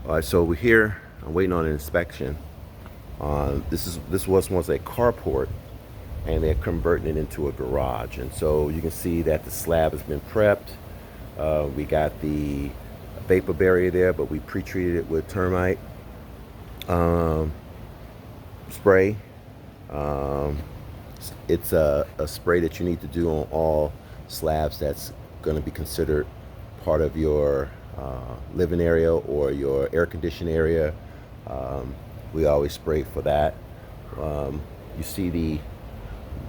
All right, so we're here. I'm waiting on an inspection. This was once a carport, and they're converting it into a garage. And so you can see that the slab has been prepped. We got the vapor barrier there, but we pre-treated it with termite spray. Um, it's a spray that you need to do on all slabs that's going to be considered part of your living area or your air conditioned area. We always spray for that. You see the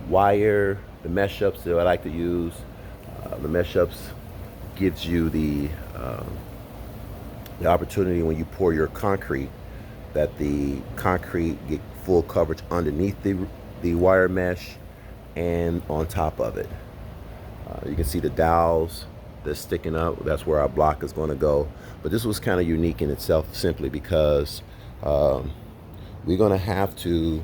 wire, the mesh ups that I like to use. The mesh ups gives you the opportunity when you pour your concrete that the concrete get full coverage underneath the wire mesh and on top of it. You can see the dowels that's sticking up. That's where our block is going to go. But this was kind of unique in itself simply because we're going to have to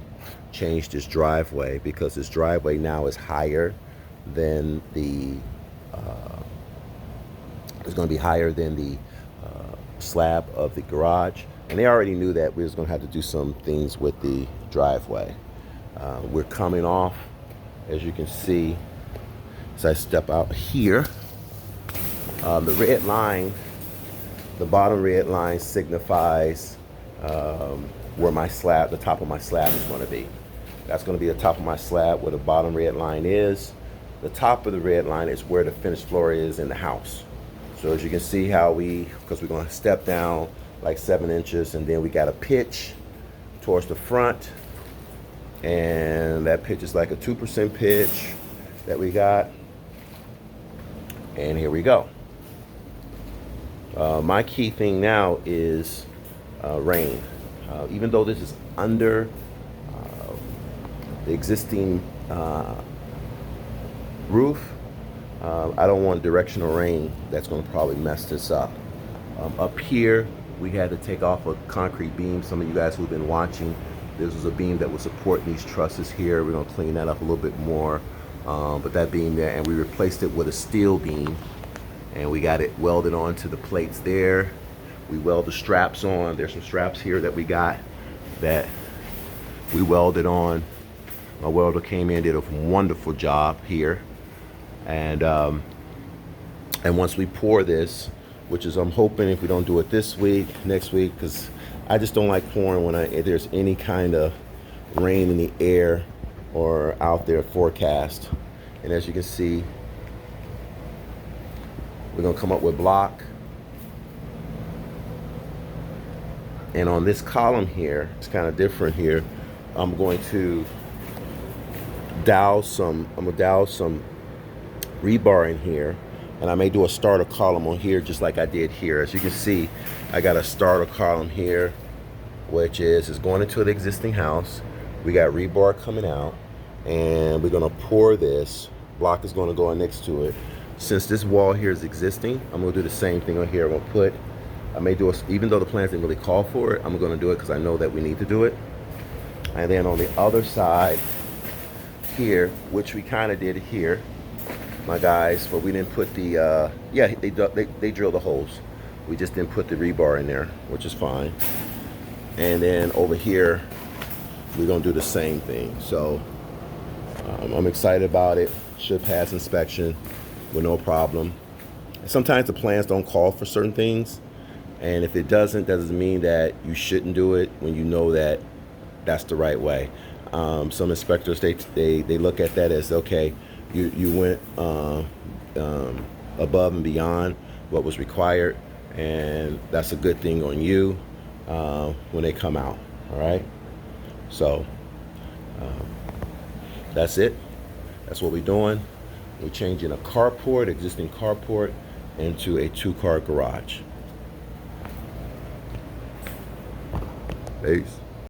change this driveway because this driveway now is higher than the it's going to be higher than the slab of the garage, and they already knew that we was going to have to do some things with the driveway. We're coming off, as you can see, as I step out here. The red line, the bottom red line signifies where my slab, the top of my slab is going to be. That's going to be the top of my slab where the bottom red line is. The top of the red line is where the finished floor is in the house. So as you can see how because we're going to step down like 7 inches, and then we got a pitch towards the front, and that pitch is like a 2% pitch that we got. And here we go. My key thing now is rain. Even though this is under the existing roof, I don't want directional rain that's going to probably mess this up. Up here, we had to take off a concrete beam. Some of you guys who've been watching, this was a beam that was supporting these trusses here. We're going to clean that up a little bit more. But that beam there, and we replaced it with a steel beam, and we got it welded onto the plates there. We weld the straps on. There's some straps here that we got that we welded on. My welder came in, did a wonderful job here. And once we pour this, which is I'm hoping if we don't do it this week, next week, because I just don't like pouring when if there's any kind of rain in the air or out there forecast. And as you can see, we're gonna come up with block. And on this column here, it's kind of different here. I'm going to dowel some rebar in here, and I may do a starter column on here just like I did here. As you can see, I got a starter column here, which is going into the existing house. We got rebar coming out, and we're gonna pour this. Block is gonna go in next to it. Since this wall here is existing, I'm gonna do the same thing on here. I may do even though the plans didn't really call for it, I'm gonna do it because I know that we need to do it. And then on the other side here, which we kind of did here, my guys, but we didn't put the they drilled the holes. We just didn't put the rebar in there, which is fine. And then over here, we're gonna do the same thing. So I'm excited about it. Should pass inspection with no problem. Sometimes the plans don't call for certain things, and if it doesn't mean that you shouldn't do it when you know that that's the right way. Some inspectors, they look at that as, okay, you went above and beyond what was required, and that's a good thing on you when they come out. All right, so that's it. That's what we're doing. We're changing a carport, existing carport, into a 2-car garage. Peace.